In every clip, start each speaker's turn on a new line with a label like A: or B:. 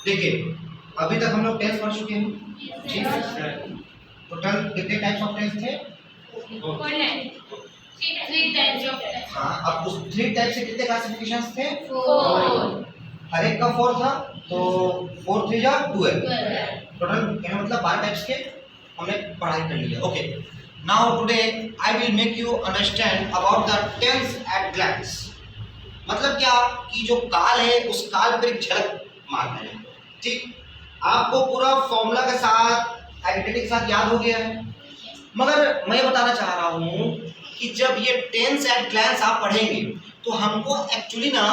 A: देखिए अभी तक हम लोग टेंस पढ़ चुके हैं, ठीक है। टोटल कितने टाइप्स ऑफ टेंस थे? हाँ, अब उस 3 टाइप से कितने क्लासिफिकेशंस थे?
B: 4।
A: हर एक का 4 था, तो 4 3 जा 12। टोटल कहने मतलब 12 टाइप्स के हमने पढ़ाई कर लिया। Okay, now today I will make you understand about the tense at glance. मतलब क्या कि जो काल है उस काल पर एक झलक मारना है, ठीक। आपको पूरा फॉर्मूला के साथ आइडेंटिटी के साथ याद हो गया है, मगर मैं बताना चाह रहा हूँ कि जब ये टेंस एट ग्लैंस आप पढ़ेंगे तो हमको एक्चुअली ना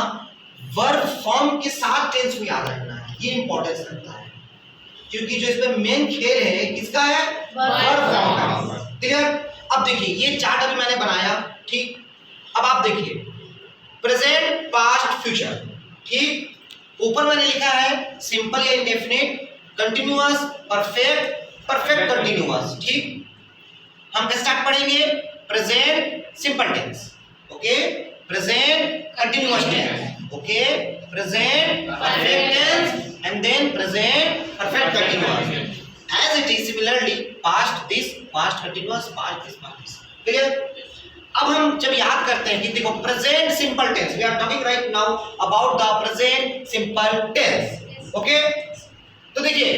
A: वर्ब फॉर्म के साथ टेंस को याद रखना है, ये इंपॉर्टेंस रखता है, क्योंकि जो इसमें मेन खेल है किसका है? वर्ब फॉर्म का। क्लियर? अब देखिए ये चार्ट अभी मैंने बनाया, ठीक। अब आप देखिए प्रेजेंट, पास्ट, फ्यूचर, ठीक। ऊपर मैंने लिखा है सिंपल या indefinite, continuous, perfect, perfect continuous, ठीक। हम कैसे स्टार्ट पढ़ेंगे? Present simple tense, okay, present continuous tense, okay, present perfect tense and then present perfect continuous. As it is similarly past this, past continuous, past this, past this. Clear? अब हम जब याद करते हैं कि देखो present simple tense, we are talking right now about the present simple tense, okay. तो देखिए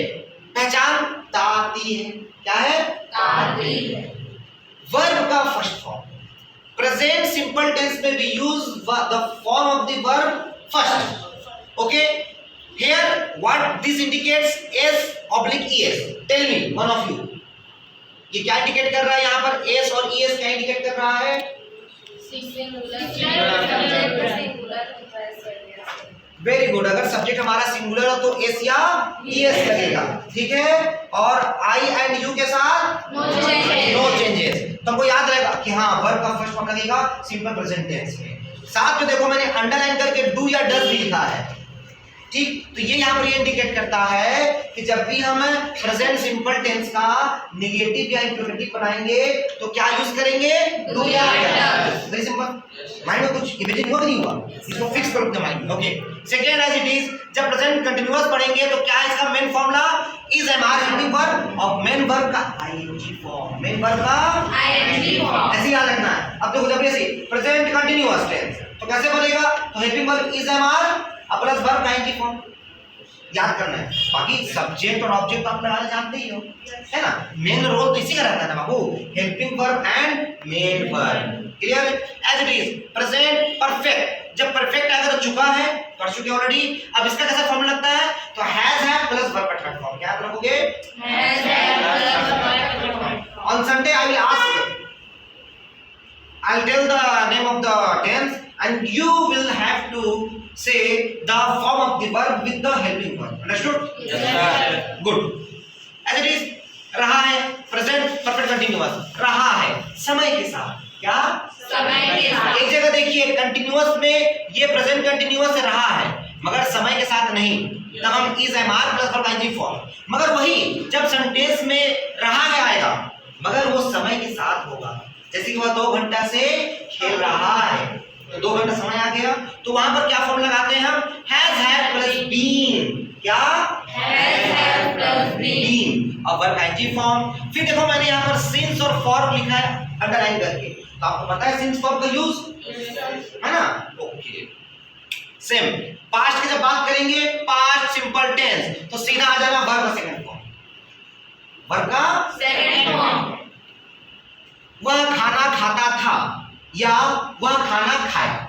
A: पहचान ताती है, क्या है?
B: ताती है।
A: वर्ब का first form, present simple tense में we use the form of the verb first, okay. Here what this indicates? S oblique ES. Tell me one of you, ये क्या इंडिकेट कर रहा है? यहाँ पर एस और ईएस क्या इंडिकेट कर रहा है? Very good. अगर सब्जेक्ट हमारा सिंगुलर हो तो एस या ईएस लगेगा, ठीक है। और आई एंड यू के साथ नो चेंजेस। तो हमको याद रहेगा कि हाँ वर्ब का फर्स्ट फॉर्म लगेगा सिंपल प्रेजेंट टेंस में। साथ में देखो मैंने अंडरलाइन करके डू या डज भी लिखा है, ठीक। तो ये यहाँ पर ये इंडिकेट करता है कि जब भी हम प्रेजेंट सिंपल टेंस का नेगेटिव या इंट्रोगेटिव बनाएंगे तो क्या यूज करेंगे? डू या डज। Very simple. माइंड में कुछ इमेजिन हुआ कि नहीं हुआ? इसको फिक्स करो अपने माइंड में, okay. Second as it is, जब प्रेजेंट कंटीन्यूअस पढ़ेंगे तो क्या है इसका main formula? Is am are helping verb और मेन वर्ब का आईएनजी फॉर्म, मेन वर्ब का आईएनजी फॉर्म, ऐसे याद रखना है। अब देखो जब ऐसे प्रेजेंट कंटीन्यूअस टेंस तो कैसे बनेगा? तो helping verb is am are plus verb का आईएनजी फॉर्म, याद करना है। बाकी सब्जेक्ट और ऑब्जेक्ट आप लगाना जानते ही हो, है ना। मेन रोल तो इसी का रहता है ना बाबू, helping verb and main verb. Clear? As it is present perfect, जब परफेक्ट अगर चुका है, पढ़ चुके ऑलरेडी, अब इसका कैसा फॉर्म लगता है? तो हैज है प्लस वर्ब का थर्ड फॉर्म, क्या रखोगे? हैज है प्लस वर्ब का third form. On Sunday I will ask, I'll tell the name of the tense and you will have to say the form of the verb with the helping verb. Understood?
B: Yes, sir.
A: Good. As it is, रहा है present perfect continuous, रहा है समय के साथ, क्या?
B: समय के साथ।
A: एक जगह देखिए कंटिन्यूअस में ये प्रेजेंट कंटिन्यूअस रहा है मगर समय के साथ नहीं, तब हम is am are plus verb ING form. मगर वही जब सेंटेंस में रहा है आएगा मगर वो समय के साथ होगा, जैसे कि वह 2 घंटा से खेल रहा है, तो 2 घंटा समय आ गया, तो वहां पर क्या फॉर्म लगाते हैं हम? हैज हैड प्लस बीन, क्या? हैज हैड प्लस बीन और वर्ब आईएनजी फॉर्म। फिर देखो मैंने यहाँ पर सिंस और फॉर लिखा है अंडरलाइन करके, तो आपको पता है सिंस फॉर का यूज, है ना। ओके, सेम पास्ट की जब बात करेंगे, पास्ट सिंपल टेंस, तो सीधा आ जाना वर्ब का सेकंड फॉर्म, वर्ब का
B: सेकंड फॉर्म।
A: वह खाना खाता था या वह खाना खाया,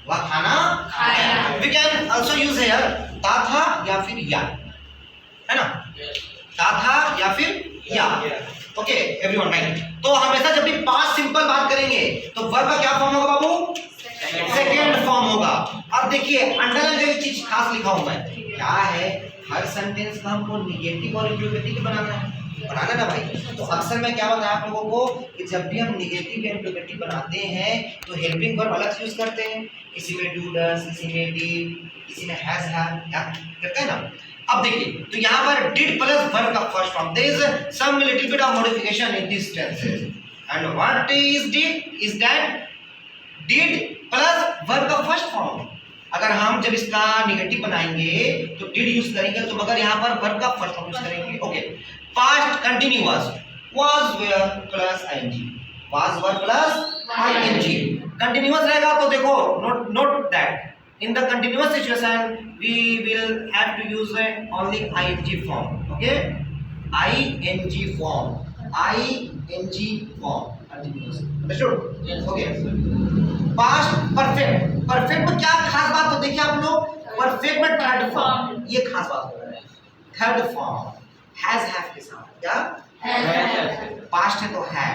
A: वह खाना खाया। We can also use here था या फिर या, है ना, था या फिर या। Okay everyone, right. तो हमेशा जब भी पास्ट सिंपल बात करेंगे तो वर्ब का क्या फॉर्म होगा बाबू? सेकंड फॉर्म होगा। अब देखिए अंडरलाइन करके चीज खास लिखा हूं मैं, क्या है? हर सेंटेंस का हमको नेगेटिव और इंट्रोगेटिव बनाना है, बनाना ना भाई। तो अक्सर मैं क्या बताया आप लोगों को कि जब भी हम नेगेटिव या इंट्रोगेटिव बनाते हैं तो हेल्पिंग वर्ब अलग से यूज करते हैं, किसी में डू डज, किसी में डिड, किसी में हैज हैड, या करते हैं ना। अब देखिए तो यहाँ पर डिड प्लस वर्ब का first form, there is some little bit of modification in this tenses and what is did? Is that did plus verb का फर्स्ट फॉर्म, अगर हम जब इसका नेगेटिव बनाएंगे तो डिड यूज करेंगे, तो मगर यहाँ पर वर्ब का फर्स्ट फॉर्म यूज करेंगे। Okay, past continuous was were plus ing, was were plus ing। Continuous रहेगा तो देखो note that in the continuous situation we will have to use only ing form. Okay, ing form, ing form continuous. Understood? Okay, past perfect, perfect में क्या खास बात, तो देखिए आप लोग परफेक्ट में थर्ड फॉर्म, ये खास बात हो रहा है। थर्ड फॉर्म हैव के साथ क्या पास्ट है तो है,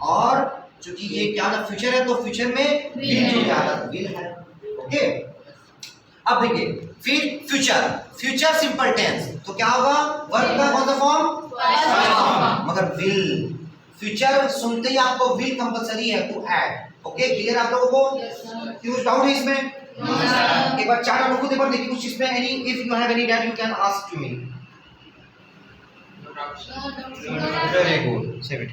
A: और चूंकि ये क्या ना फ्यूचर है तो फ्यूचर में विल जो ज्यादा विल है। ओके, अब देखिए फिर फ्यूचर, फ्यूचर सिंपल टेंस तो क्या होगा, वर्ब का कौन सा फॉर्म, मगर विल, फ्यूचर सुनते ही आपको विल कंपलसरी है टू ऐड। ओके, क्लियर आप लोगों को? कुछ डाउट है इसमें? एक बार चार नंबर खुद एक बार देखिए कुछ इसमें, any if you have any doubt you can ask to me. Very good, 70।